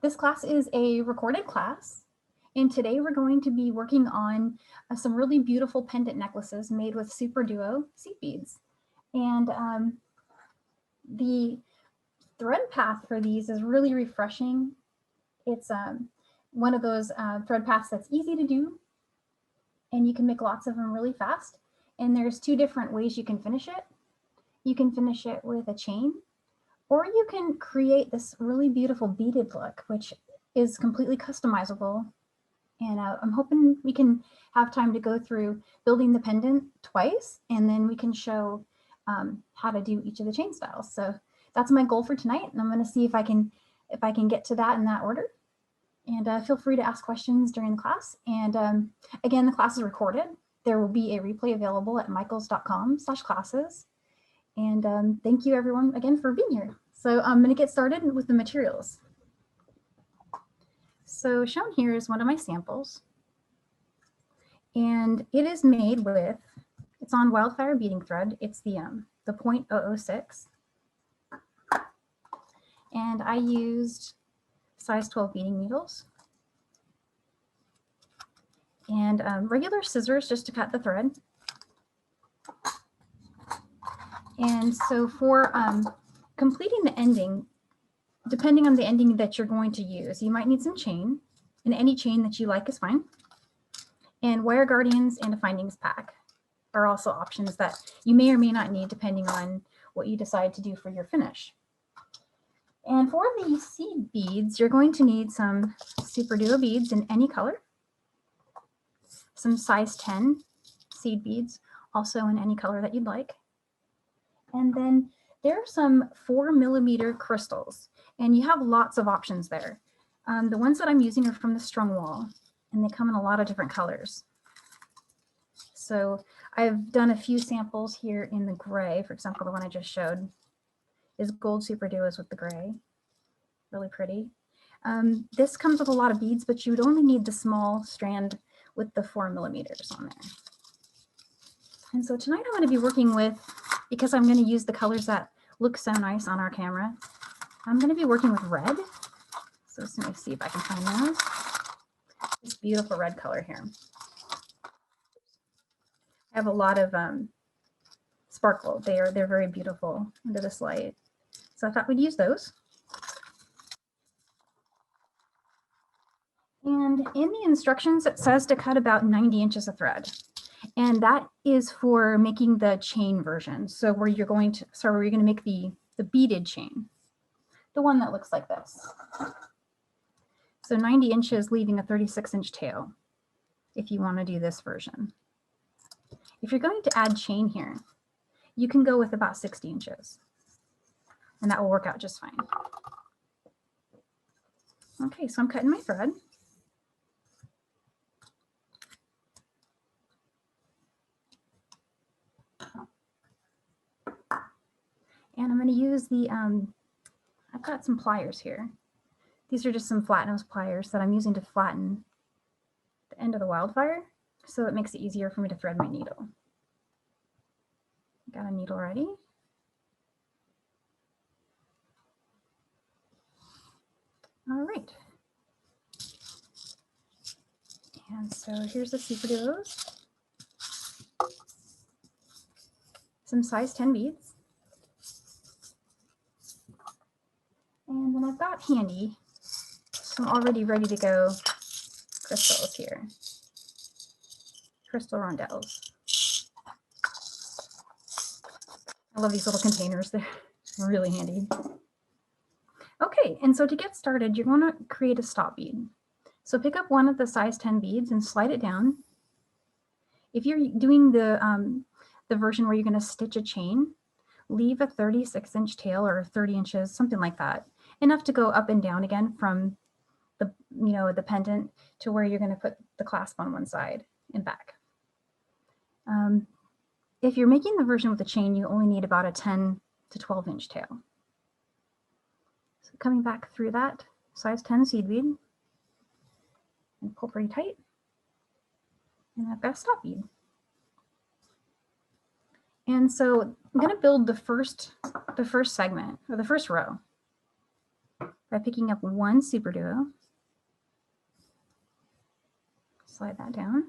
This class is a recorded class, and today we're going to be working on some really beautiful pendant necklaces made with SuperDuo seed beads. And the thread path for these is really refreshing. It's one of those thread paths that's easy to do, and you can make lots of them really fast. And there's two different ways you can finish it. You can finish it with a chain, or you can create this really beautiful beaded look, which is completely customizable. And I'm hoping we can have time to go through building the pendant twice, and then we can show how to do each of the chain styles. So that's my goal for tonight, and I'm going to see if I can get to that in that order. And feel free to ask questions during the class. And again, the class is recorded. There will be a replay available at michaels.com/classes. And thank you everyone again for being here. So I'm going to get started with the materials. So shown here is one of my samples. And it is made with, it's on wildfire beading thread. It's the 0.006. And I used size 12 beading needles. And regular scissors just to cut the thread. And so for completing the ending, depending on the ending that you're going to use, you might need some chain, and any chain that you like is fine. And wire guardians and a findings pack are also options that you may or may not need depending on what you decide to do for your finish. And for the seed beads, you're going to need some SuperDuo beads in any color, some size 10 seed beads, also in any color that you'd like. And then there are some 4mm crystals, and you have lots of options there. The ones that I'm using are from the Strung Wall, and they come in a lot of different colors. So I've done a few samples here in the gray. For example, the one I just showed is gold SuperDuos with the gray. Really pretty. This comes with a lot of beads, but you would only need the small strand with the 4mm on there. And so tonight I'm going to be working with, because I'm going to use the colors that look so nice on our camera, I'm going to be working with red. So let me see if I can find those. This beautiful red color here. I have a lot of sparkle. They're very beautiful under this light. So I thought we'd use those. And in the instructions, it says to cut about 90 inches of thread. And that is for making the chain version. So where you're going to make the beaded chain, the one that looks like this. So 90 inches, leaving a 36-inch tail if you want to do this version. If you're going to add chain here, you can go with about 60 inches, and that will work out just fine. Okay, so I'm cutting my thread. And I'm going to use the, I've got some pliers here. These are just some flat nose pliers that I'm using to flatten the end of the wildfire, so it makes it easier for me to thread my needle. Got a needle ready. All right. And so here's the SuperDuos. Some size 10 beads. And then I've got handy some already ready to go crystals here. Crystal rondelles. I love these little containers. They're really handy. Okay, and so to get started, you're going to create a stop bead. So pick up one of the size 10 beads and slide it down. If you're doing the version where you're going to stitch a chain, leave a 36-inch tail or 30 inches, something like that, enough to go up and down again from the, the pendant to where you're going to put the clasp on one side and back. If you're making the version with the chain, you only need about a 10 to 12-inch tail. So coming back through that size 10 seed bead and pull pretty tight, and I've got a stop bead. And so I'm going to build the first segment, or the first row, by by picking up one SuperDuo, slide that down,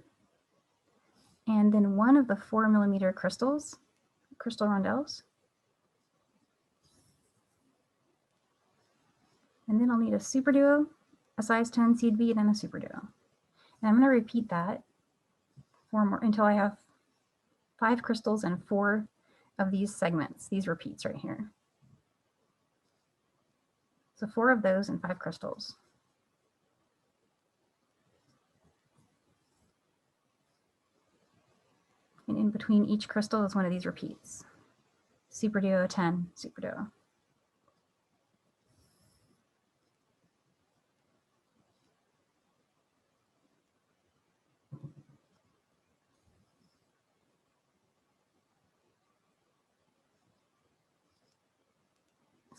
and then one of the 4mm crystal rondelles. And then I'll need a SuperDuo, a size 10 seed bead, and a SuperDuo. And I'm going to repeat that until I have 5 crystals and 4 of these segments, these repeats right here. So 4 of those and 5 crystals. And in between each crystal is one of these repeats. SuperDuo, 10, SuperDuo.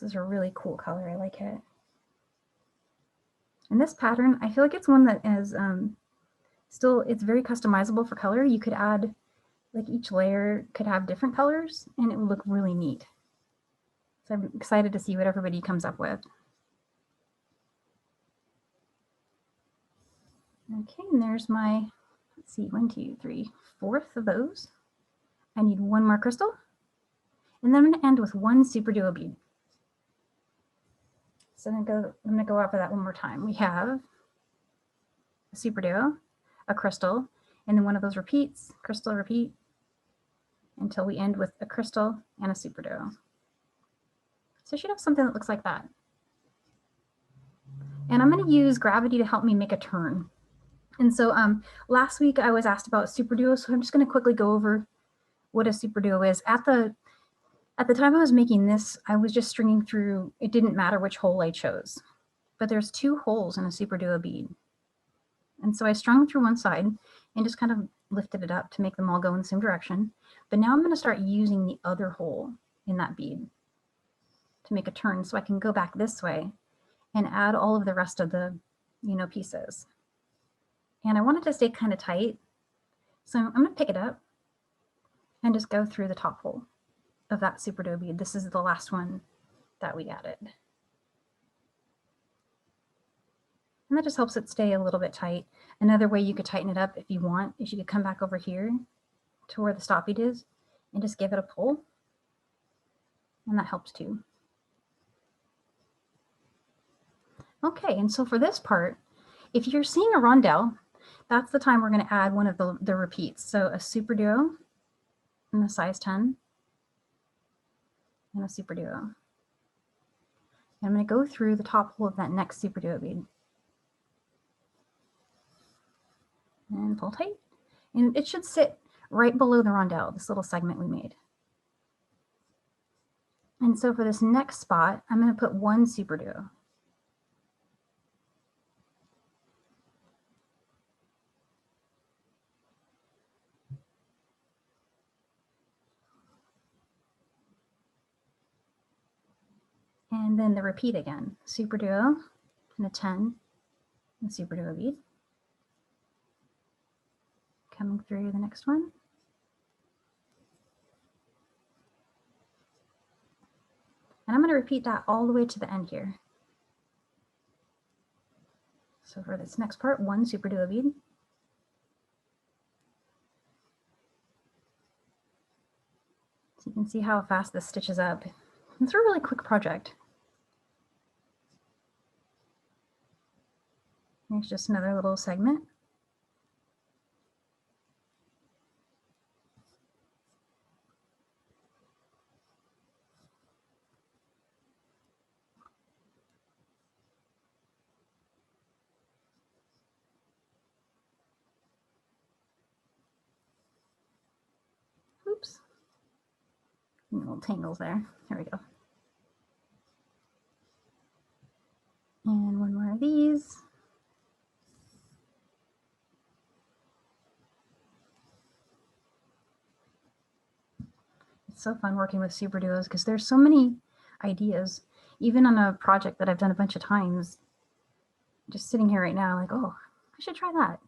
This is a really cool color. I like it. And this pattern, I feel like it's one that is it's very customizable for color. You could add, like each layer could have different colors and it would look really neat. So I'm excited to see what everybody comes up with. Okay, and there's my, let's see, 1, 2, 3, 4th of those. I need one more crystal. And then I'm going to end with one SuperDuo bead. So I'm going to go over that one more time. We have a SuperDuo, a crystal, and then one of those repeats, crystal, repeat, until we end with a crystal and a SuperDuo. So I should have something that looks like that. And I'm going to use gravity to help me make a turn. And so last week I was asked about SuperDuo, so I'm just going to quickly go over what a SuperDuo is. At the time I was making this, I was just stringing through, it didn't matter which hole I chose. But there's 2 holes in a SuperDuo bead. And so I strung through one side and just kind of lifted it up to make them all go in the same direction. But now I'm going to start using the other hole in that bead to make a turn so I can go back this way and add all of the rest of the, pieces. And I want it to stay kind of tight. So I'm going to pick it up and just go through the top hole of that SuperDuo bead. This is the last one that we added. And that just helps it stay a little bit tight. Another way you could tighten it up if you want is you could come back over here to where the stop bead is and just give it a pull. And that helps too. Okay, and so for this part, if you're seeing a rondelle, that's the time we're going to add one of the repeats. So a SuperDuo in the size 10 and a SuperDuo. And I'm going to go through the top hole of that next SuperDuo bead. And pull tight. And it should sit right below the rondelle, this little segment we made. And so for this next spot, I'm going to put one SuperDuo. And then the repeat again, SuperDuo and a 10 and SuperDuo bead. Coming through the next one. And I'm going to repeat that all the way to the end here. So for this next part, one SuperDuo bead. So you can see how fast this stitches up. It's a really quick project. Here's just another little segment. Oops. Little tangles there. There we go. And one more of these. It's so fun working with SuperDuos because there's so many ideas. Even on a project that I've done a bunch of times, just sitting here right now, like, oh, I should try that.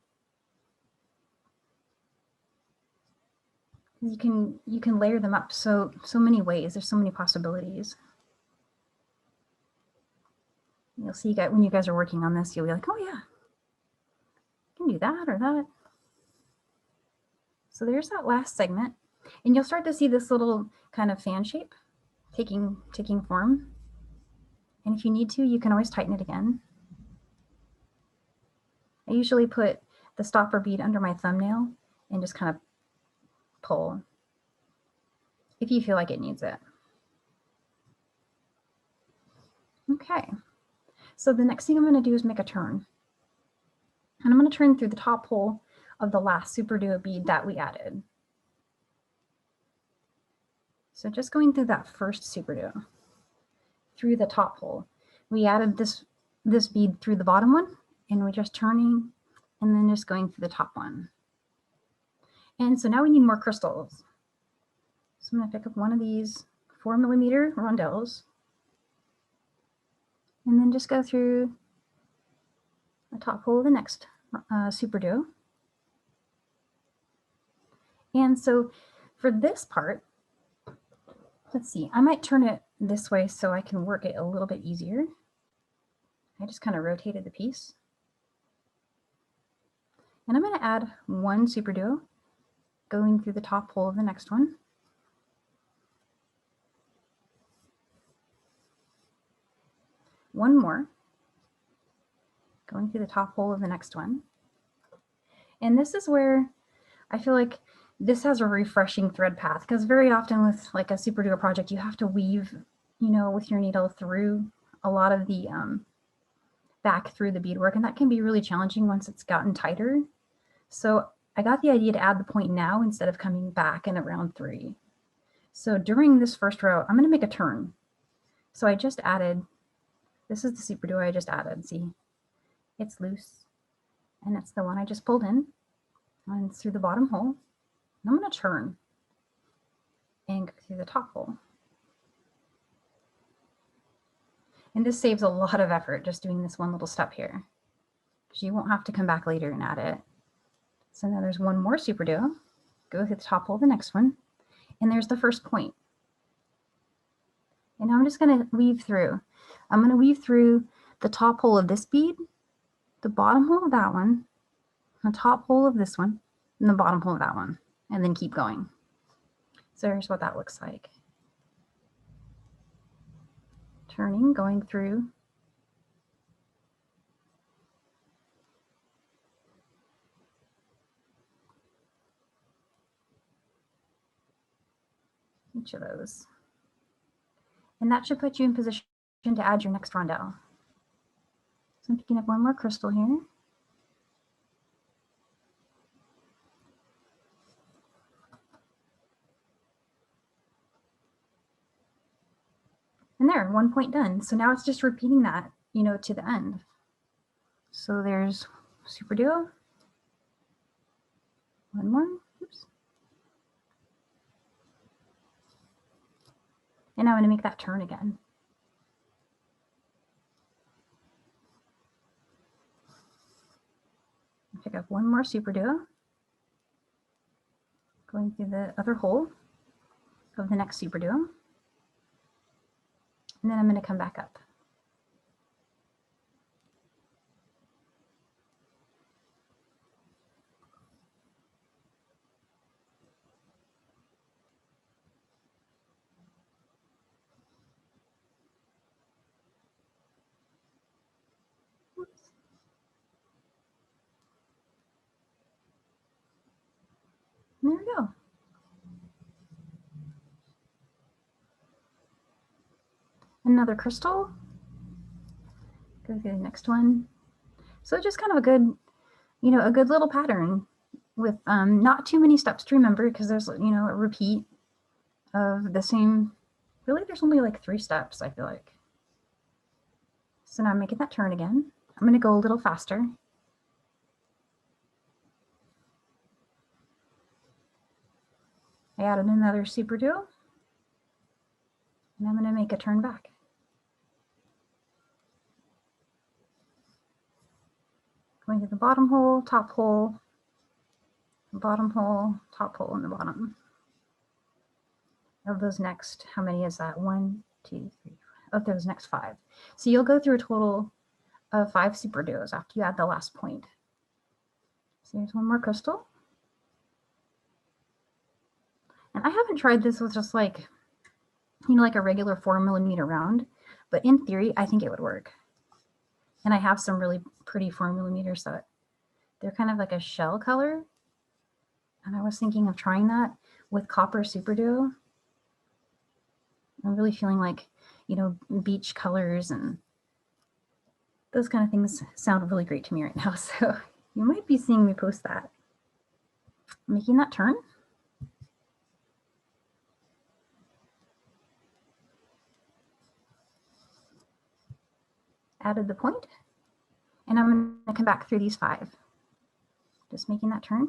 You can layer them up so many ways. There's so many possibilities. You'll see when you guys are working on this, you'll be like, oh yeah, I can do that or that. So there's that last segment. And you'll start to see this little kind of fan shape taking form. And if you need to, you can always tighten it again. I usually put the stopper bead under my thumbnail and just kind of pull if you feel like it needs it. Okay, so the next thing I'm going to do is make a turn. And I'm going to turn through the top hole of the last SuperDuo bead that we added. So just going through that first SuperDuo, through the top hole. We added this bead through the bottom one, and we're just turning and then just going through the top one. And so now we need more crystals. So I'm going to pick up one of these 4mm rondelles and then just go through the top hole of the next SuperDuo. And so for this part, let's see, I might turn it this way so I can work it a little bit easier. I just kind of rotated the piece. And I'm going to add one SuperDuo going through the top hole of the next one. One more going through the top hole of the next one. And this is where I feel like this has a refreshing thread path, because very often with like a SuperDuo project, you have to weave, you know, with your needle through a lot of the back through the beadwork, and that can be really challenging once it's gotten tighter. So I got the idea to add the point now instead of coming back in around 3. So during this first row, I'm going to make a turn. So I just added, this is the SuperDuo I just added. See, it's loose, and it's the one I just pulled in and through the bottom hole. And I'm going to turn and go through the top hole. And this saves a lot of effort just doing this one little step here, because you won't have to come back later and add it. So now there's one more SuperDuo. Go through the top hole of the next one, and there's the first point. And I'm just going to weave through. I'm going to weave through the top hole of this bead, the bottom hole of that one, the top hole of this one, and the bottom hole of that one, and then keep going. So here's what that looks like. Turning, going through. Each of those. And that should put you in position to add your next rondelle. So I'm picking up one more crystal here. And there, one point done. So now it's just repeating that, you know, to the end. So there's SuperDuo. One more. Oops. And now I'm going to make that turn again. Pick up one more SuperDuo, going through the other hole of the next SuperDuo. And then I'm going to come back up. Oops. There we go. Another crystal. Go through the next one. So just kind of a good, you know, a good little pattern with not too many steps to remember, because there's, you know, a repeat of the same. Really, there's only like 3 steps, I feel like. So now I'm making that turn again. I'm going to go a little faster. I added another SuperDuo, and I'm going to make a turn back. Going to the bottom hole, top hole, bottom hole, top hole, and the bottom. Of those next, how many is that? 1, 2, 3, of those next 5. So you'll go through a total of 5 SuperDuos after you add the last point. So here's one more crystal. And I haven't tried this with just like, you know, like a regular 4mm round, but in theory, I think it would work. And I have some really pretty 4mm that they're kind of like a shell color. And I was thinking of trying that with copper SuperDuo. I'm really feeling like, you know, beach colors and those kind of things sound really great to me right now. So you might be seeing me post that. Making that turn. Added the point. And I'm going to come back through these 5. Just making that turn.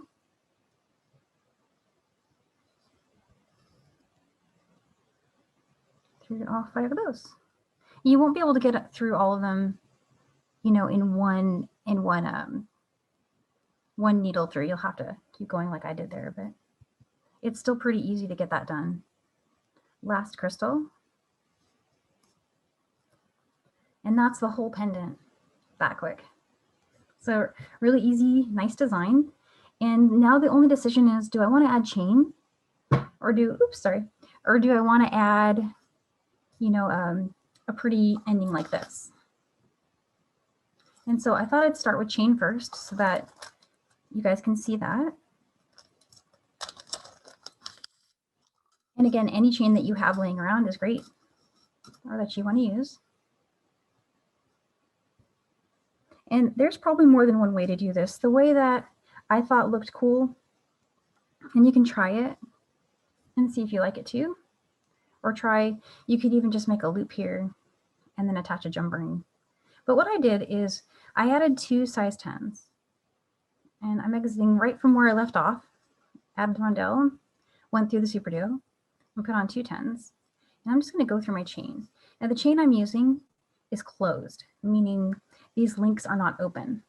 Through all 5 of those. You won't be able to get through all of them, you know, in one needle through. You'll have to keep going like I did there, but it's still pretty easy to get that done. Last crystal. And that's the whole pendant that quick. So really easy, nice design. And now the only decision is, do I want to add chain or do I want to add, you know, a pretty ending like this? And so I thought I'd start with chain first so that you guys can see that. And again, any chain that you have laying around is great, or that you want to use. And there's probably more than one way to do this. The way that I thought looked cool, and you can try it and see if you like it too. Or you could even just make a loop here and then attach a jump ring. But what I did is I added 2 size 10s. And I'm exiting right from where I left off, added the rondelle, went through the SuperDuo, and put on 2 10s. And I'm just going to go through my chain. Now the chain I'm using is closed, meaning these links are not open.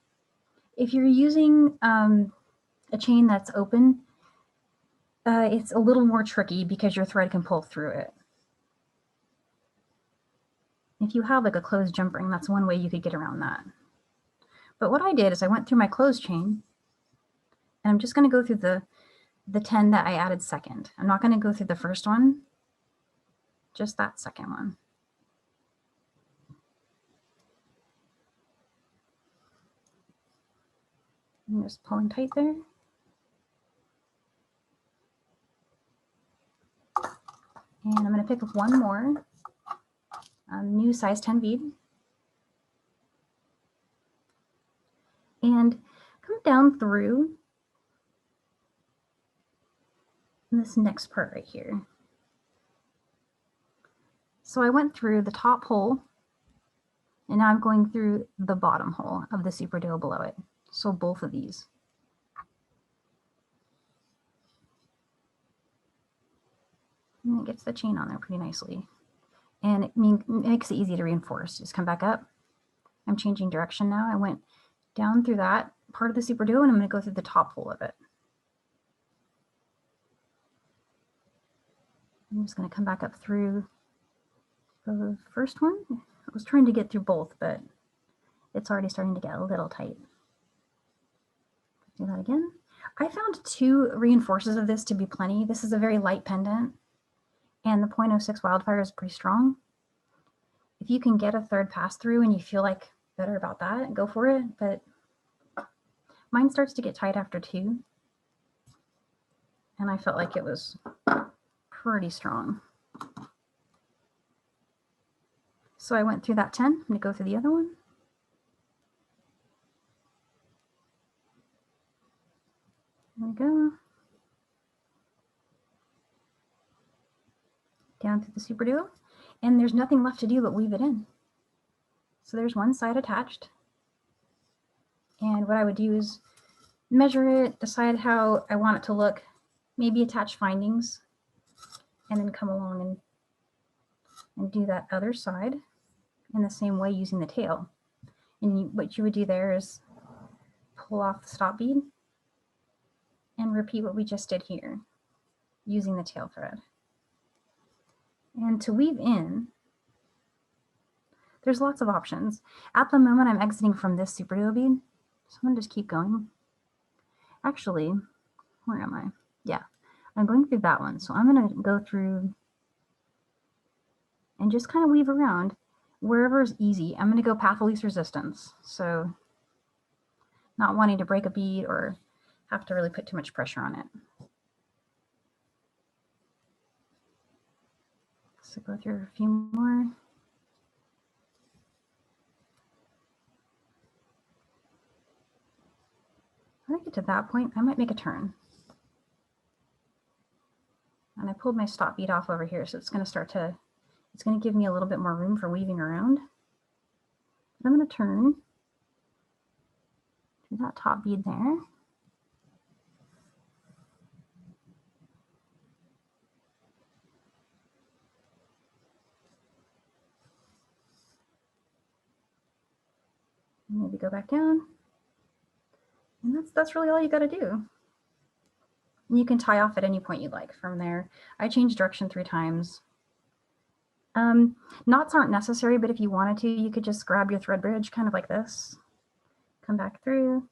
If you're using a chain that's open, it's a little more tricky because your thread can pull through it. If you have like a closed jump ring, that's one way you could get around that. But what I did is I went through my closed chain, and I'm just going to go through the 10 that I added second. I'm not going to go through the first one, just that second one. I'm just pulling tight there. And I'm going to pick up one more new size 10 bead. And come down through this next part right here. So I went through the top hole, and now I'm going through the bottom hole of the SuperDuo below it. So both of these. And it gets the chain on there pretty nicely. And it makes it easy to reinforce. Just come back up. I'm changing direction now. I went down through that part of the SuperDuo, and I'm going to go through the top hole of it. I'm just going to come back up through the first one. I was trying to get through both, but it's already starting to get a little tight. Do that again. I found 2 reinforces of this to be plenty. This is a very light pendant, and the 0.06 wildfire is pretty strong. If you can get a third pass through and you feel like better about that, go for it. But mine starts to get tight after 2, and I felt like it was pretty strong. So I went through that 10. I'm going to go through the other one. There we go. Down through the SuperDuo. And there's nothing left to do but weave it in. So there's one side attached. And what I would do is measure it, decide how I want it to look, maybe attach findings, and then come along and do that other side in the same way using the tail. And what you would do there is pull off the stop bead and repeat what we just did here using the tail thread. And to weave in, There's lots of options. At the moment, I'm exiting from this SuperDuo bead, so I'm gonna just keep going. Actually, where am I? Yeah, I'm going through that one. So I'm gonna go through and just kind of weave around wherever is easy. I'm gonna go path of least resistance. So not wanting to break a bead or have to really put too much pressure on it. So go through a few more. When I get to that point, I might make a turn. And I pulled my stop bead off over here, so it's going to give me a little bit more room for weaving around. But I'm going to turn to that top bead there. Maybe go back down. And that's really all you got to do. And you can tie off at any point you like from there. I changed direction 3 times. Knots aren't necessary, but if you wanted to, you could just grab your thread bridge kind of like this, come back through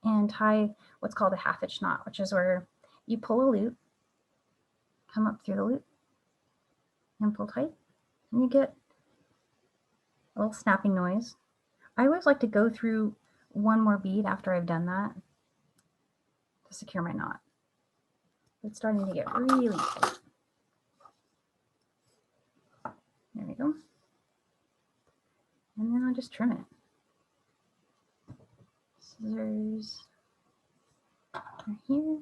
and tie what's called a half hitch knot, which is where you pull a loop, come up through the loop and pull tight, and you get a little snapping noise. I always like to go through one more bead after I've done that to secure my knot. It's starting to get really tight. There we go. And then I'll just trim it. Scissors right here.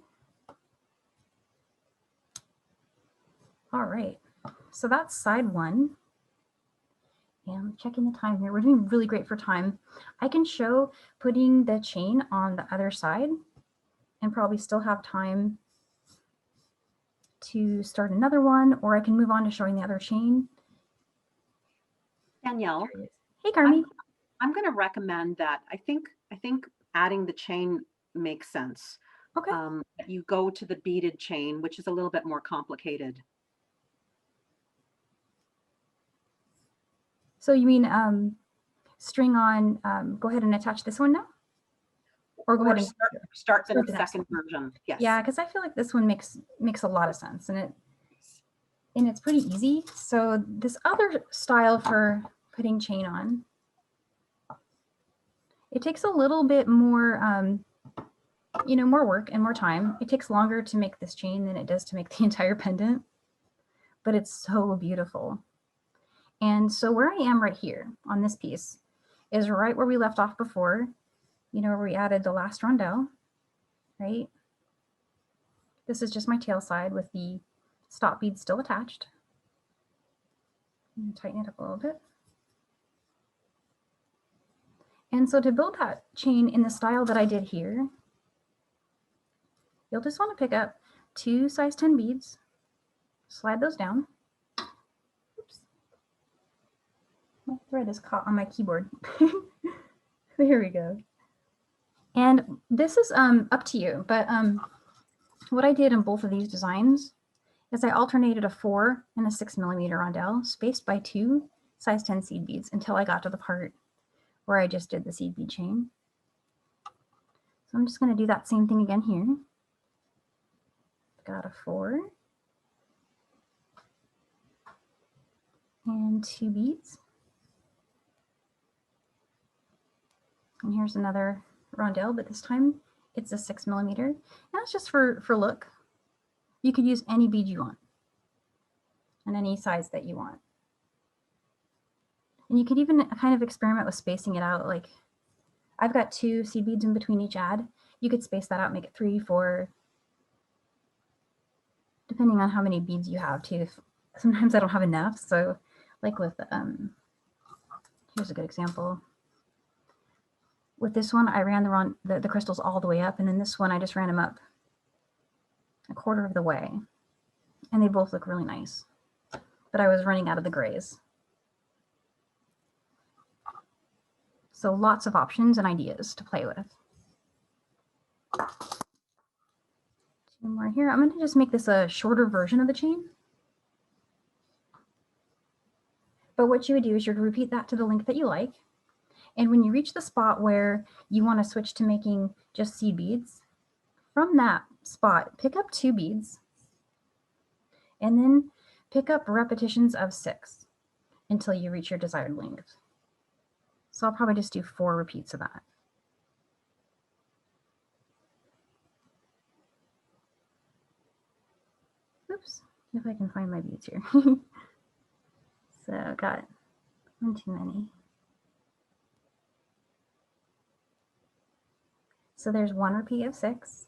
All right, so that's side 1. And I'm checking the time here. We're doing really great for time. I can show putting the chain on the other side and probably still have time to start another one, or I can move on to showing the other chain. Danielle. Hey, Carmi. I'm going to recommend that. I think adding the chain makes sense. Okay. You go to the beaded chain, which is a little bit more complicated. So you mean string on, go ahead and attach this one now? Or go ahead and start the second version. Yes. Yeah, because I feel like this one makes a lot of sense, and it's pretty easy. So this other style for putting chain on, it takes a little bit more, more work and more time. It takes longer to make this chain than it does to make the entire pendant, but it's so beautiful. And so where I am right here on this piece is right where we left off before, where we added the last rondelle, right? This is just my tail side with the stop bead still attached. I'm going to tighten it up a little bit. And so to build that chain in the style that I did here, you'll just want to pick up 2 size 10 beads, slide those down. Oops. My thread is caught on my keyboard. There we go. And this is up to you, but what I did in both of these designs is I alternated a 4 and a 6 millimeter rondelle spaced by 2 size 10 seed beads until I got to the part where I just did the seed bead chain. So I'm just going to do that same thing again here. Got a 4 and 2 beads. And here's another rondelle, but this time it's a 6 millimeter. And that's just for look. You could use any bead you want and any size that you want. And you could even kind of experiment with spacing it out. Like I've got 2 seed beads in between each ad. You could space that out, make it 3, 4, depending on how many beads you have too. Sometimes I don't have enough. So like with, here's a good example. With this one, I ran the crystals all the way up, and then this one, I just ran them up a quarter of the way. And they both look really nice. But I was running out of the grays. So lots of options and ideas to play with. 2 more here. I'm going to just make this a shorter version of the chain. But what you would do is you'd repeat that to the length that you like. And when you reach the spot where you want to switch to making just seed beads, from that spot, pick up 2 beads and then pick up repetitions of 6 until you reach your desired length. So I'll probably just do 4 repeats of that. Oops, if I can find my beads here. So got 1 too many. So there's 1 repeat of 6.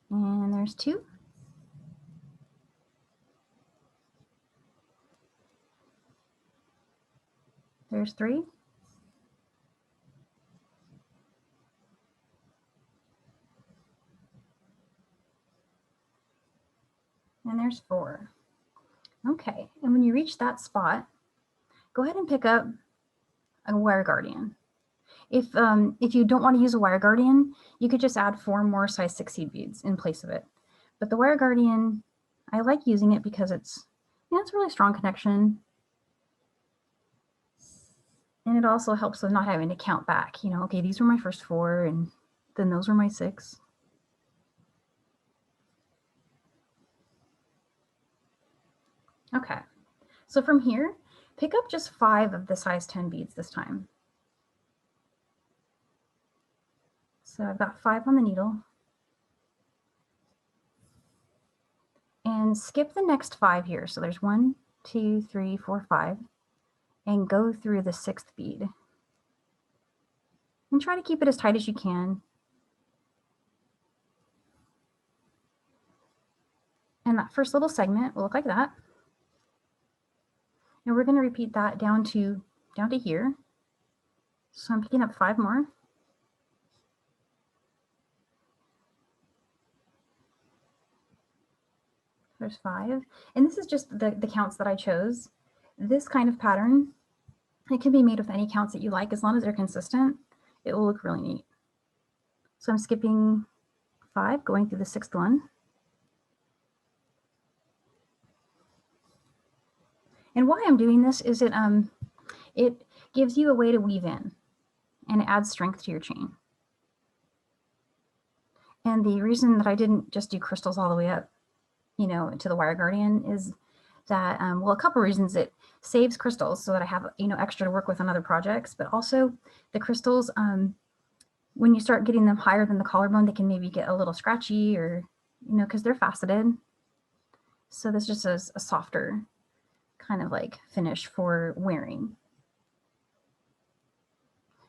And there's 2. There's 3. And there's 4. Okay, and when you reach that spot, go ahead and pick up a wire guardian. If you don't want to use a wire guardian, you could just add 4 more size 6 seed beads in place of it. But the wire guardian, I like using it because it's a really strong connection. And it also helps with not having to count back. You know, okay, these were my first 4 and then those were my 6. Okay, so from here, pick up just 5 of the size 10 beads this time. So I've got 5 on the needle. And skip the next 5 here. So there's 1, 2, 3, 4, 5. And go through the 6th bead. And try to keep it as tight as you can. And that first little segment will look like that. And we're going to repeat that down to here. So I'm picking up 5 more. There's 5. And this is just the counts that I chose. This kind of pattern, it can be made with any counts that you like. As long as they're consistent, it will look really neat. So I'm skipping 5, going through the 6th one. And why I'm doing this is it gives you a way to weave in, and it adds strength to your chain. And the reason that I didn't just do crystals all the way up, to the wire guardian is that, well, a couple reasons. It saves crystals so that I have, extra to work with on other projects, but also the crystals, when you start getting them higher than the collarbone, they can maybe get a little scratchy or, because they're faceted. So this just is a softer kind of like finish for wearing.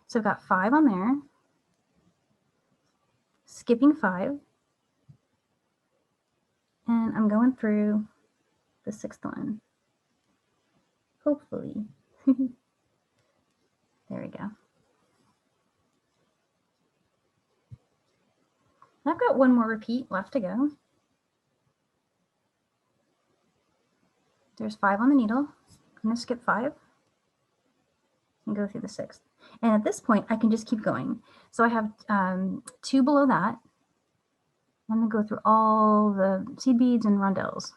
So I've got 5 on there, skipping 5, and I'm going through the 6th one, hopefully. There we go. I've got 1 more repeat left to go. There's 5 on the needle. I'm going to skip 5 and go through the 6th. And at this point, I can just keep going. So I have 2 below that. I'm going to go through all the seed beads and rondelles.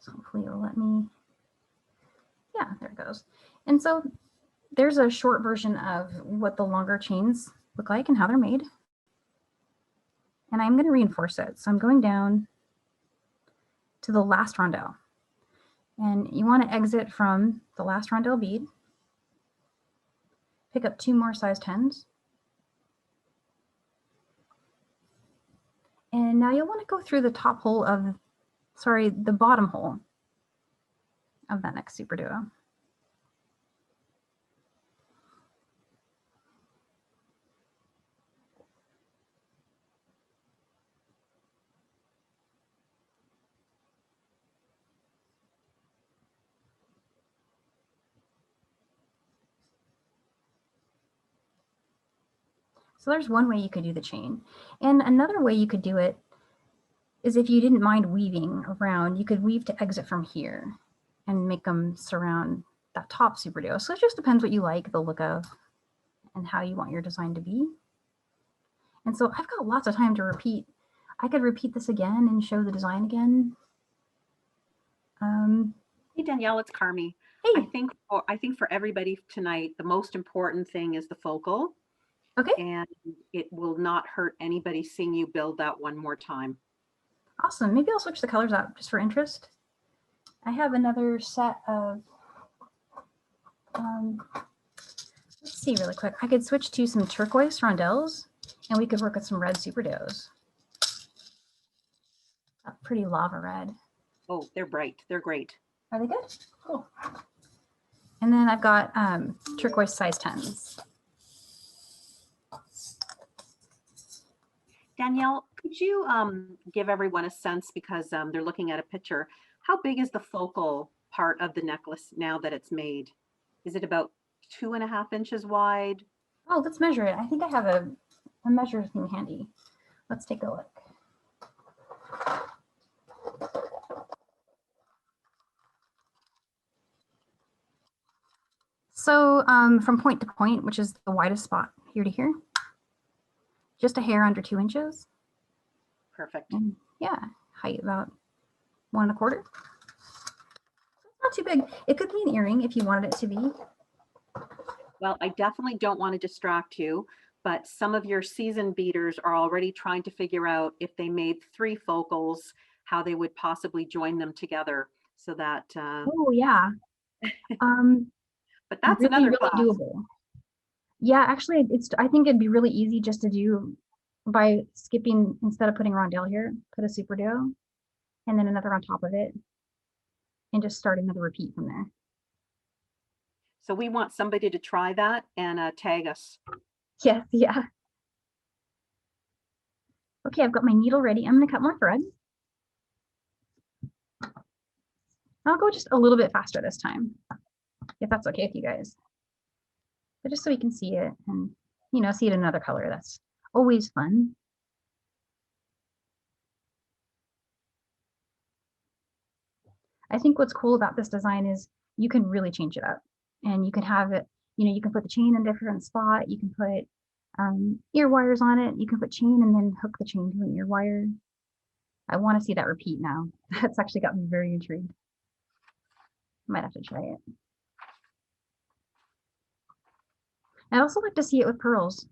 So hopefully it'll let me. Yeah, there it goes. And so there's a short version of what the longer chains look like and how they're made. And I'm going to reinforce it. So I'm going down to the last rondelle. And you want to exit from the last rondelle bead. Pick up 2 more size 10s. And now you'll want to go through the top hole of, the bottom hole of that next SuperDuo. So there's one way you could do the chain. And another way you could do it is if you didn't mind weaving around, you could weave to exit from here and make them surround that top SuperDuo. So it just depends what you like the look of. and how you want your design to be. And so I've got lots of time to repeat. I could repeat this again and show the design again. Hey Danielle, it's Carmi. Hey. I think for everybody tonight, the most important thing is the focal. Okay. And it will not hurt anybody seeing you build that one more time. Awesome. Maybe I'll switch the colors out just for interest. I have another set of, let's see really quick. I could switch to some turquoise rondelles and we could work with some red SuperDuos. A pretty lava red. Oh, they're bright. They're great. Are they good? Cool. And then I've got turquoise size 10s. Danielle, could you give everyone a sense, because they're looking at a picture, how big is the focal part of the necklace now that it's made? Is it about 2.5 inches wide? Oh, let's measure it. I think I have a measure thing handy. Let's take a look. So from point to point, which is the widest spot here to here, just a hair under 2 inches. Perfect. And yeah, height about 1 1/4. Not too big. It could be an earring if you wanted it to be. Well, I definitely don't want to distract you, but some of your seasoned beaters are already trying to figure out, if they made 3 focals, how they would possibly join them together so that. Oh yeah. But that's really, another really class. doable. Yeah, actually, I think it'd be really easy just to do by skipping, instead of putting rondelle here, put a SuperDuo and then another on top of it and just start another repeat from there. So we want somebody to try that and tag us. Yes, yeah. Okay, I've got my needle ready. I'm gonna cut more thread. I'll go just a little bit faster this time, if that's okay with you guys. But just so we can see it and, you know, see it in another color. That's always fun. I think what's cool about this design is you can really change it up and you can have it, you know, you can put the chain in a different spot. You can put ear wires on it. You can put chain and then hook the chain to an ear wire. I want to see that repeat now. That's actually got me very intrigued. Might have to try it. I also like to see it with pearls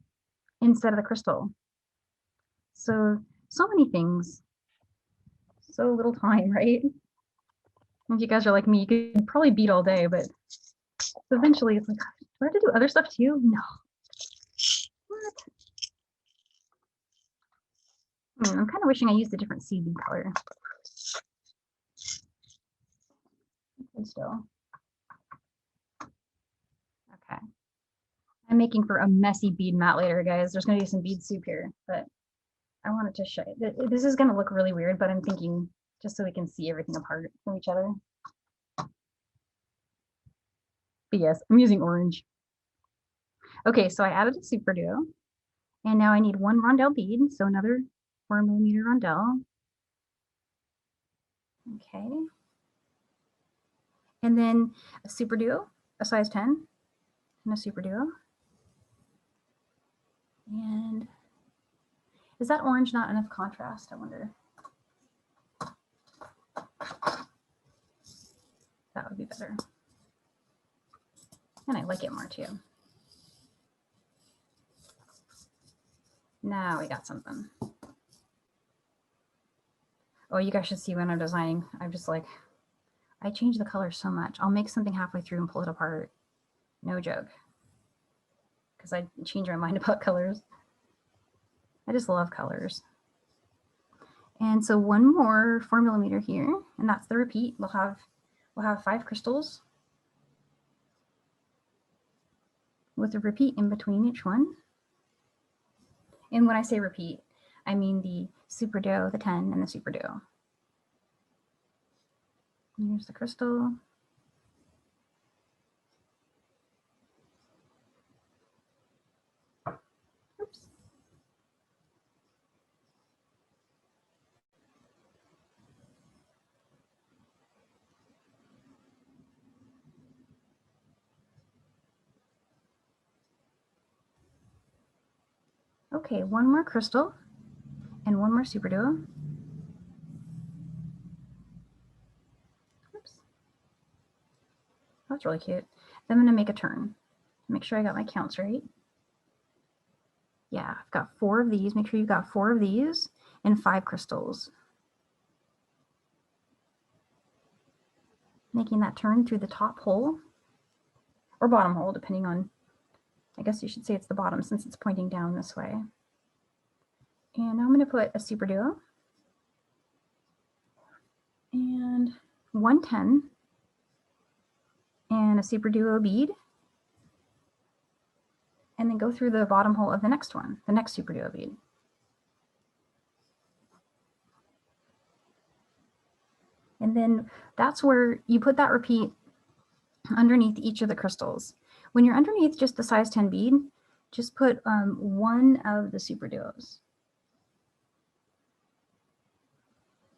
instead of the crystal. So many things. So little time, right? If you guys are like me, you could probably beat all day, but eventually it's like, do I have to do other stuff too? No. What? I'm kind of wishing I used a different seed color. Still. Okay. I'm making for a messy bead mat later, guys. There's going to be some bead soup here, but I wanted to show you. This is going to look really weird, but I'm thinking just so we can see everything apart from each other. But yes, I'm using orange. Okay, so I added a SuperDuo, and now I need 1 rondelle bead, so another 4mm rondelle. Okay. And then a SuperDuo, a size 10, and a SuperDuo. And is that orange not enough contrast? I wonder. That would be better. And I like it more too. Now we got something. Oh, you guys should see when I'm designing. I'm just like, I change the color so much. I'll make something halfway through and pull it apart. No joke. Because I change my mind about colors. I just love colors. And so 1 more 4mm here, and that's the repeat. We'll have 5 crystals with a repeat in between each one. And when I say repeat, I mean the SuperDuo, the 10, and the SuperDuo. Here's the crystal. Oops. Okay, one more crystal and one more SuperDuo. Oops. That's really cute. Then I'm going to make a turn. Make sure I got my counts right. Yeah, I've got 4 of these. Make sure you've got 4 of these and 5 crystals. Making that turn through the top hole or bottom hole, depending on, I guess you should say it's the bottom since it's pointing down this way. And now I'm going to put a SuperDuo and 110 and a SuperDuo bead, and then go through the bottom hole of the next one, the next SuperDuo bead. And then that's where you put that repeat underneath each of the crystals. When you're underneath just the size 10 bead, just put one of the SuperDuos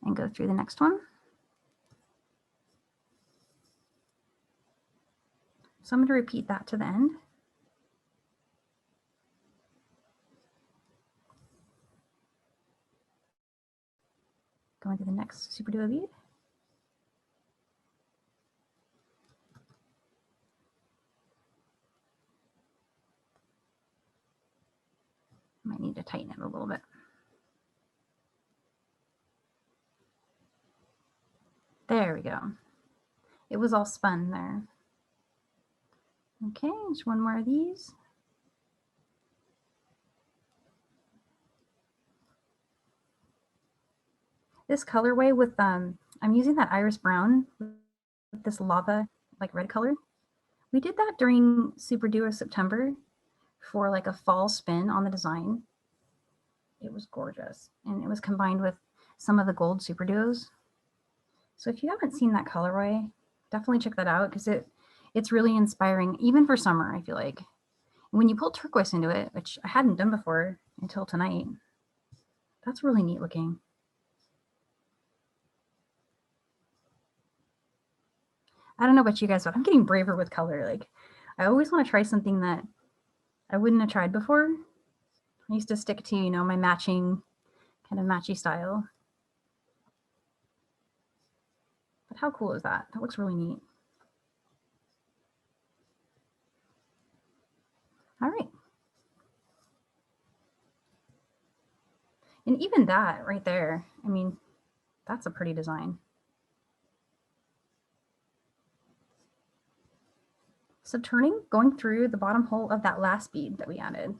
and go through the next one. So I'm going to repeat that to the end. Going to the next SuperDuo bead. Might need to tighten it a little bit. There we go. It was all spun there. Okay, just one more of these. This colorway with, I'm using that iris brown with this lava, like red color. We did that during SuperDuo September for like a fall spin on the design. It was gorgeous. And it was combined with some of the gold SuperDuos. So if you haven't seen that colorway, definitely check that out because it's really inspiring, even for summer, I feel like. When you pull turquoise into it, which I hadn't done before until tonight, that's really neat looking. I don't know about you guys, but I'm getting braver with color. Like, I always want to try something that I wouldn't have tried before. I used to stick to, you know, my matching, kind of matchy style. But how cool is that? That looks really neat. All right. And even that right there, I mean, that's a pretty design. So turning, going through the bottom hole of that last bead that we added.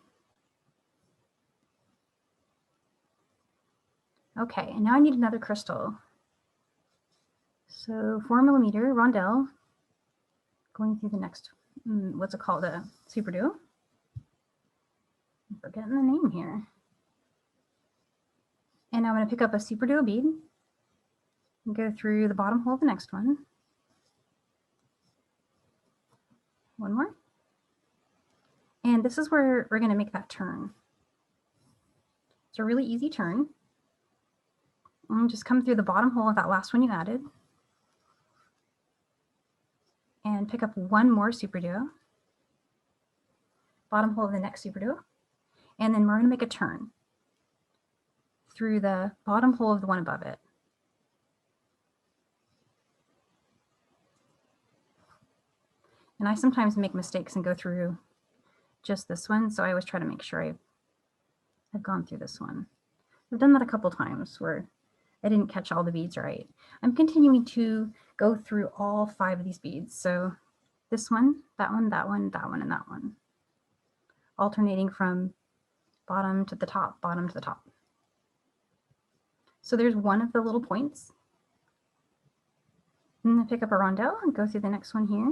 Okay, and now I need another crystal. So 4mm rondelle, going through the next, what's it called, a SuperDuo? I'm forgetting the name here. And I'm going to pick up a SuperDuo bead and go through the bottom hole of the next one. One more. And this is where we're going to make that turn. It's a really easy turn. And just come through the bottom hole of that last one you added. And pick up one more SuperDuo. Bottom hole of the next SuperDuo. And then we're going to make a turn through the bottom hole of the one above it. And I sometimes make mistakes and go through just this one, so I always try to make sure I've gone through this one. I've done that a couple times where I didn't catch all the beads right. I'm continuing to go through all 5 of these beads. So this one, that one, that one, that one, and that one. Alternating from bottom to the top, bottom to the top. So there's one of the little points. And then pick up a rondelle and go through the next one here.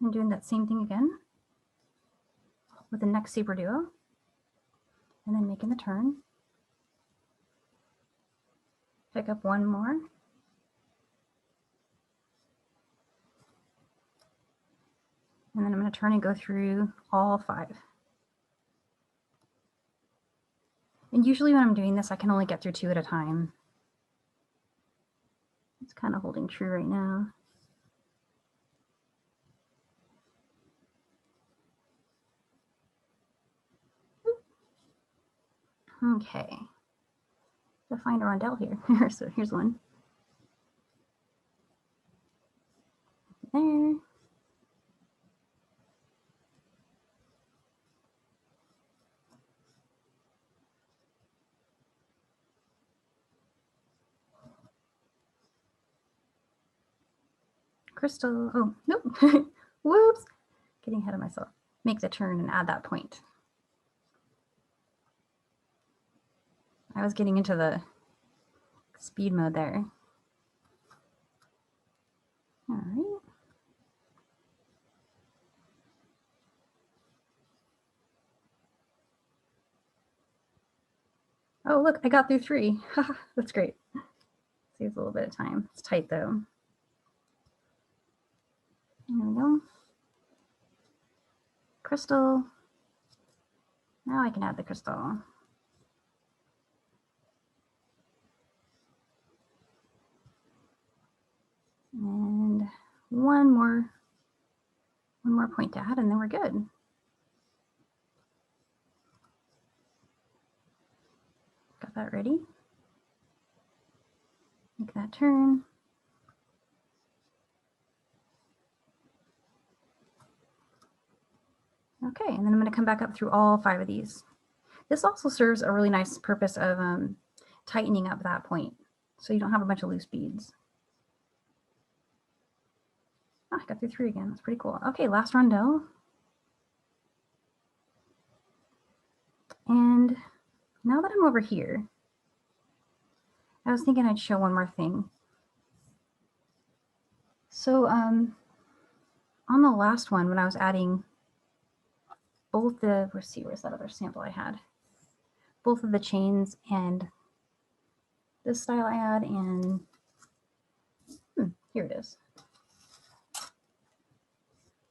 And doing that same thing again with the next SuperDuo. And then making the turn. Pick up one more. And then I'm going to turn and go through all 5. And usually when I'm doing this, I can only get through 2 at a time. It's kind of holding true right now. Okay. To find a rondelle here. So here's one. There. Crystal. Oh, nope. Whoops. Getting ahead of myself. Make the turn and add that point. I was getting into the speed mode there. All right. Oh, look, I got through 3. That's great. Saves a little bit of time. It's tight though. There we go. Crystal. Now I can add the crystal. And one more point to add, and then we're good. Got that ready. Make that turn. Okay, and then I'm going to come back up through all 5 of these. This also serves a really nice purpose of tightening up that point, so you don't have a bunch of loose beads. I got through 3 again. That's pretty cool. Okay, last rondelle. And now that I'm over here, I was thinking I'd show one more thing. So on the last one, when I was adding both the, let's see, where's that other sample I had? Both of the chains and this style I had, and here it is.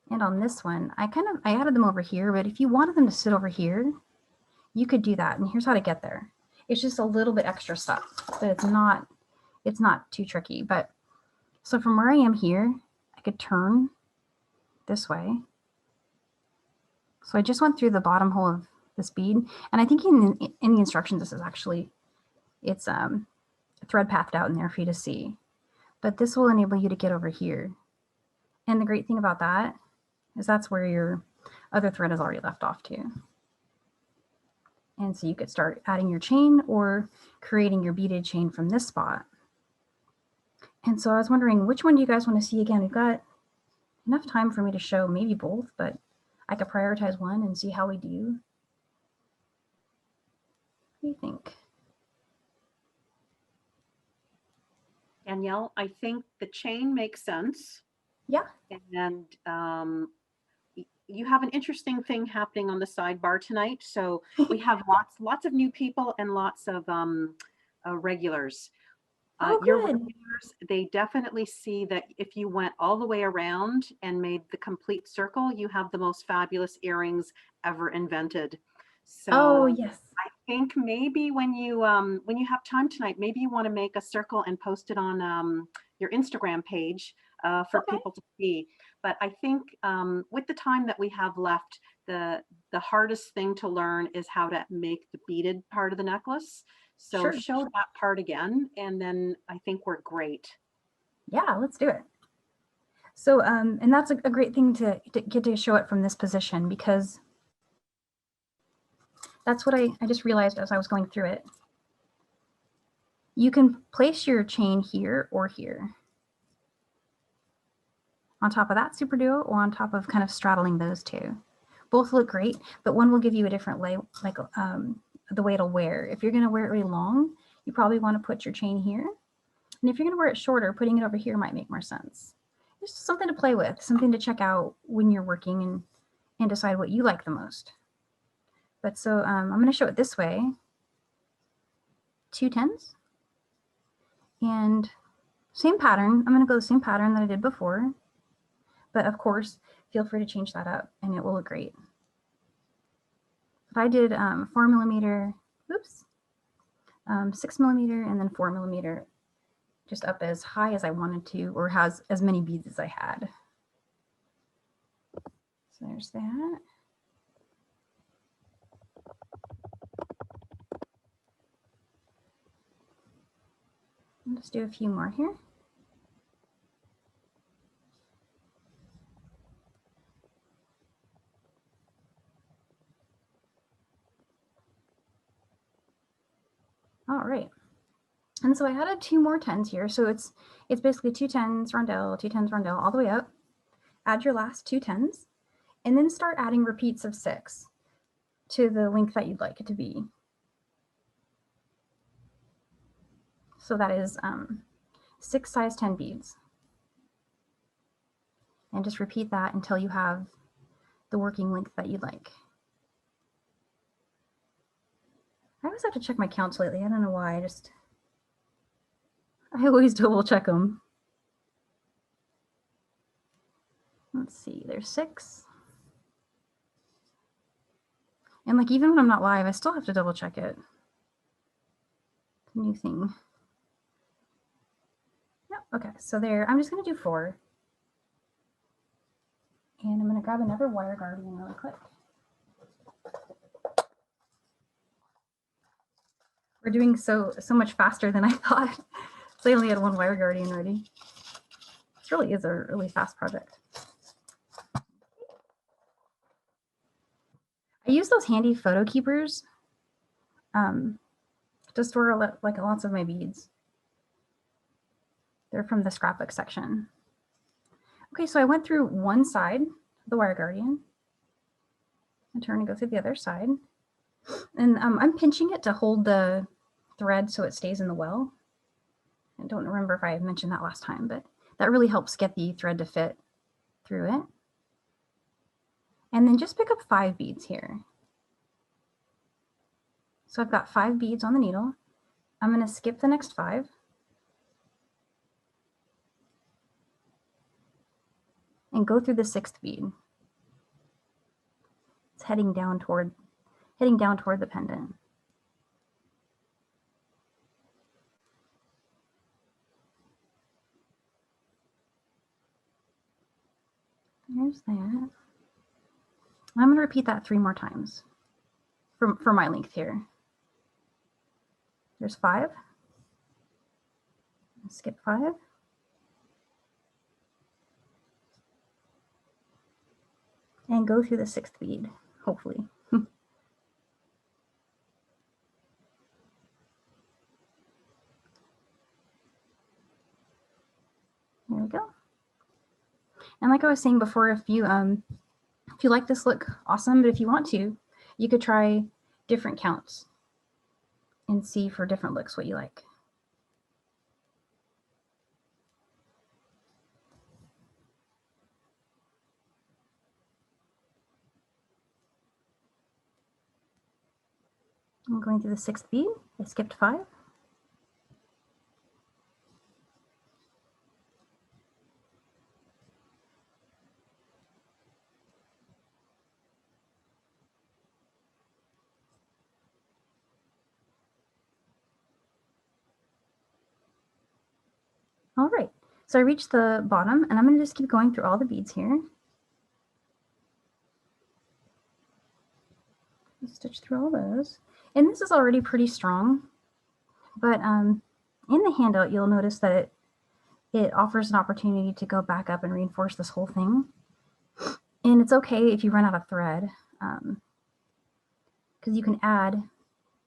And on this one, I added them over here, but if you wanted them to sit over here, you could do that. And here's how to get there. It's just a little bit extra stuff, but it's not too tricky. But so from where I am here, I could turn this way. So I just went through the bottom hole of this bead. And I think in the instructions, this is actually, it's thread pathed out in there for you to see. But this will enable you to get over here. And the great thing about that is that's where your other thread is already left off to. And so you could start adding your chain or creating your beaded chain from this spot. And so I was wondering, which one do you guys want to see again? We've got enough time for me to show maybe both, but I could prioritize one and see how we do. What do you think? Danielle, I think the chain makes sense. Yeah. And you have an interesting thing happening on the sidebar tonight. So we have lots of new people and lots of regulars. Your regulars, they definitely see that if you went all the way around and made the complete circle, you have the most fabulous earrings ever invented. So yes. I think maybe when you have time tonight, maybe you want to make a circle and post it on your Instagram page for people to see. But I think with the time that we have left, the hardest thing to learn is how to make the beaded part of the necklace. So show that part again, and then I think we're great. Yeah, let's do it. So, and that's a great thing to get to show it from this position, because that's what I just realized as I was going through it. You can place your chain here or here, on top of that SuperDuo or on top of kind of straddling those two. Both look great, but one will give you a different way, like the way it'll wear. If you're going to wear it really long, you probably want to put your chain here. And if you're going to wear it shorter, putting it over here might make more sense. It's just something to play with, something to check out when you're working and decide what you like the most. But so I'm going to show it this way. 2 10s. And same pattern. I'm going to go the same pattern that I did before. But of course, feel free to change that up and it will look great. But I did 4mm, oops, 6mm, and then 4mm, just up as high as I wanted to, or has as many beads as I had. So there's that. I'll just do a few more here. All right. And so I added 2 more 10s here. So it's basically 2 10s, rondelle, 2 10s, rondelle, all the way up. Add your last 2 10s, and then start adding repeats of 6 to the length that you'd like it to be. So that is 6 size 10 beads. And just repeat that until you have the working length that you'd like. I always have to check my counts lately. I don't know why. I always double check them. Let's see, there's 6. And like, even when I'm not live, I still have to double check it. It's a new thing. Yep, okay, so there, I'm just gonna do 4. And I'm gonna grab another wire guardian really quick. We're doing so much faster than I thought. So I only had 1 wire guardian ready. This really is a really fast project. I use those handy photo keepers to store like lots of my beads. They're from the scrapbook section. Okay, so I went through one side of the wire guardian. I turn and go through the other side. And I'm pinching it to hold the thread so it stays in the well. I don't remember if I mentioned that last time, but that really helps get the thread to fit through it. And then just pick up 5 beads here. So I've got 5 beads on the needle. I'm going to skip the next 5. And go through the 6th bead. It's heading down toward the pendant. There's that. I'm going to repeat that 3 more times for my length here. There's 5. Skip 5. And go through the 6th bead, hopefully. There we go. And like I was saying before, if you like this look, awesome. But if you want to, you could try different counts and see for different looks what you like. I'm going through the 6th bead. I skipped 5. All right, so I reached the bottom, and I'm going to just keep going through all the beads here. Stitch through all those. And this is already pretty strong, but in the handout, you'll notice that it offers an opportunity to go back up and reinforce this whole thing. And it's okay if you run out of thread, because you can add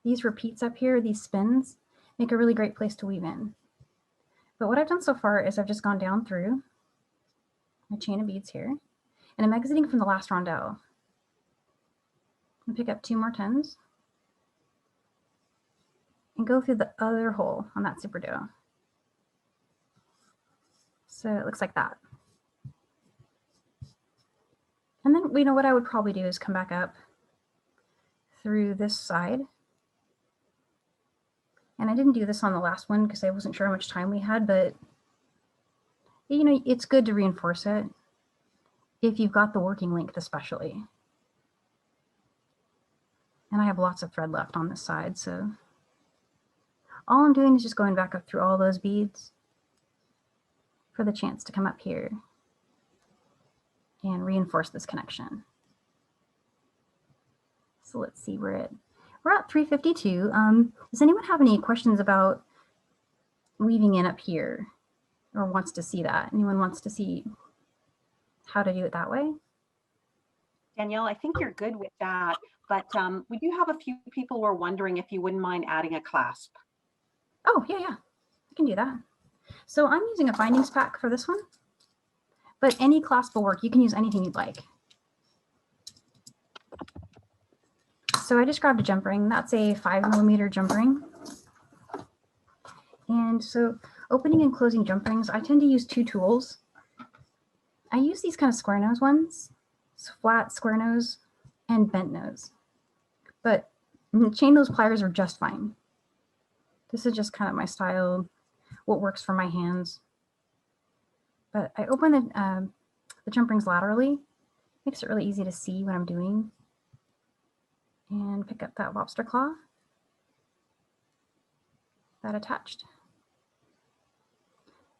these repeats up here, these spins, make a really great place to weave in. But what I've done so far is I've just gone down through my chain of beads here, and I'm exiting from the last rondelle. And pick up 2 more 10s and go through the other hole on that SuperDuo. So it looks like that. And then, you know, what I would probably do is come back up through this side. And I didn't do this on the last one because I wasn't sure how much time we had, but you know, it's good to reinforce it. if you've got the working length especially. And I have lots of thread left on this side, so all I'm doing is just going back up through all those beads for the chance to come up here and reinforce this connection. So let's see, we're at 352. Does anyone have any questions about weaving in up here or wants to see that? Anyone wants to see how to do it that way? Danielle, I think you're good with that, but we do have a few people who are wondering if you wouldn't mind adding a clasp. Oh, yeah, I can do that. So I'm using a bindings pack for this one, but any clasp will work. You can use anything you'd like. So I just grabbed a jump ring. That's a 5mm jump ring. And so opening and closing jump rings, I tend to use two tools. I use these kind of square nose ones, flat square nose and bent nose, but chain nose pliers are just fine. This is just kind of my style, what works for my hands. But I open the jump rings laterally, makes it really easy to see what I'm doing. And pick up that lobster claw, that attached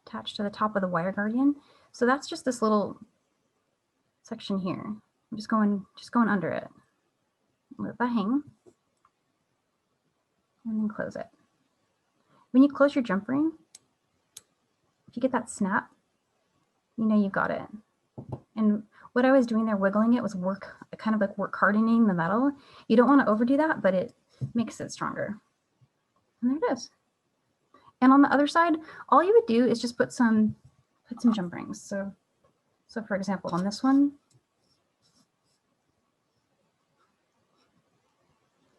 to the top of the wire guardian. So that's just this little section here. I'm just going under it. Let that hang, and then close it. When you close your jump ring, if you get that snap, you know you've got it. And what I was doing there, wiggling it, was kind of like work hardening the metal. You don't want to overdo that, but it makes it stronger. And there it is. And on the other side, all you would do is just put some jump rings. So for example, on this one,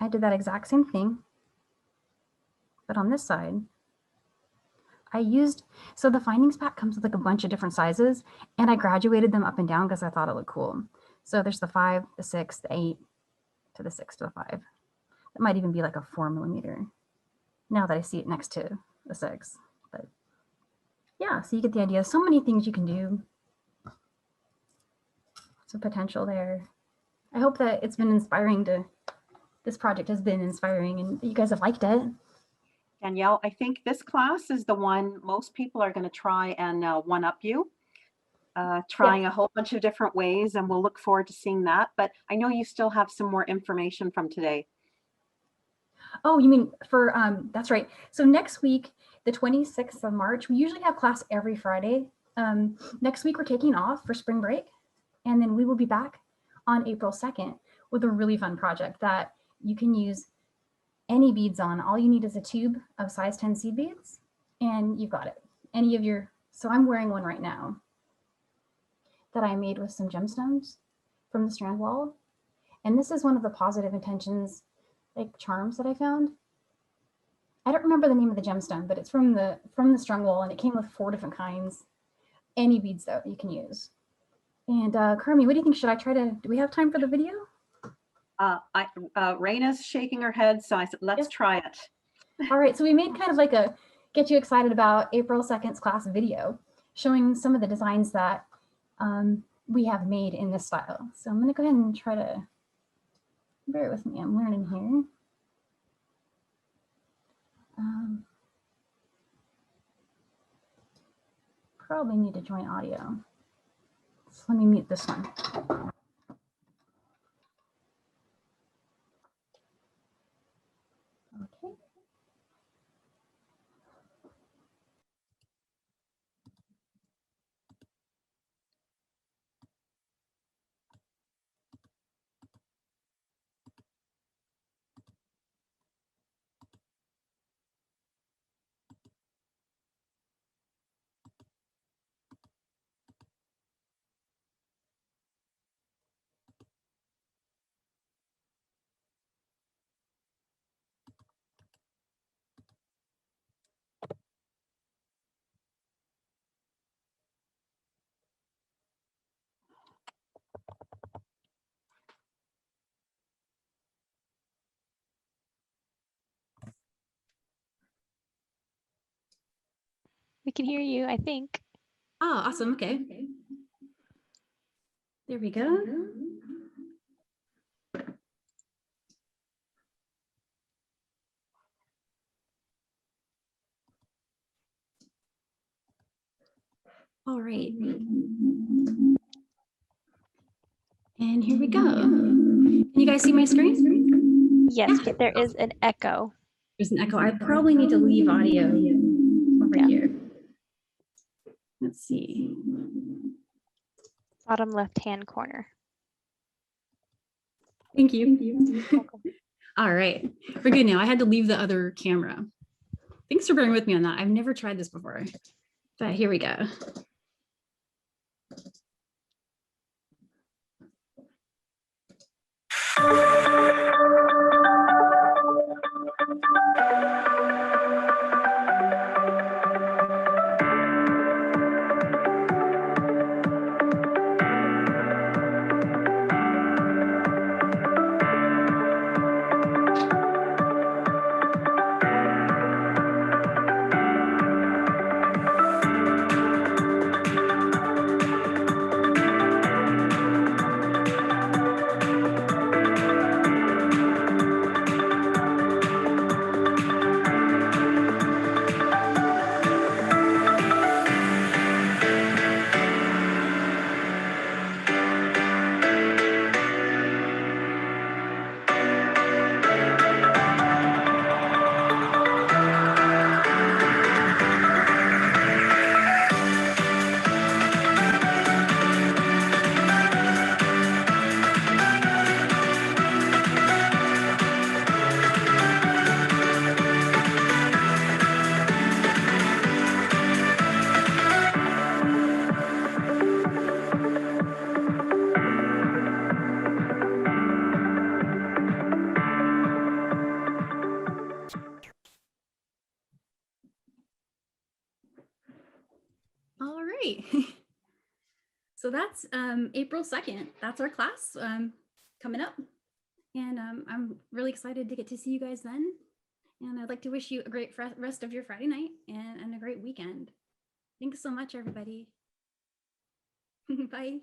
I did that exact same thing, but on this side, I used, so the findings pack comes with like a bunch of different sizes, and I graduated them up and down because I thought it looked cool. So there's the 5, the 6, the 8, to the 6 to the 5. It might even be like a 4mm now that I see it next to the 6. But yeah, so you get the idea. So many things you can do. Some potential there. I hope that it's been inspiring this project has been inspiring and you guys have liked it. Danielle, I think this class is the one most people are going to try and one-up you, trying a whole bunch of different ways, and we'll look forward to seeing that. But I know you still have some more information from today. Oh, you mean for, that's right. So next week, the 26th of March, we usually have class every Friday. Next week, we're taking off for spring break, and then we will be back on April 2nd with a really fun project that you can use any beads on. All you need is a tube of size 10 seed beads, and you've got it. Any of your, so I'm wearing one right now that I made with some gemstones from the strand wall. And this is one of the positive intentions, like charms that I found. I don't remember the name of the gemstone, but it's from the strung wall, and it came with 4 different kinds. Any beads though you can use. And Carmi, what do you think? Should I try to, do we have time for the video? Raina's shaking her head, so I said, let's try it. All right, so we made kind of like a get you excited about April 2nd's class video, showing some of the designs that we have made in this style. So I'm gonna go ahead and try to, bear with me, I'm learning here. Probably need to join audio. So let me mute this one. Okay. We can hear you, I think. Oh, awesome. Okay. There we go. All right. And here we go. Can you guys see my screen? Yes, but there is an echo. There's an echo. I probably need to leave audio over here. Let's see. Bottom left-hand corner. Thank you. All right, we're good now. I had to leave the other camera. Thanks for bearing with me on that. I've never tried this before, but here we go. All right. So that's April 2nd. That's our class coming up. And I'm really excited to get to see you guys then. And I'd like to wish you a great rest of your Friday night and a great weekend. Thanks so much, everybody. Bye.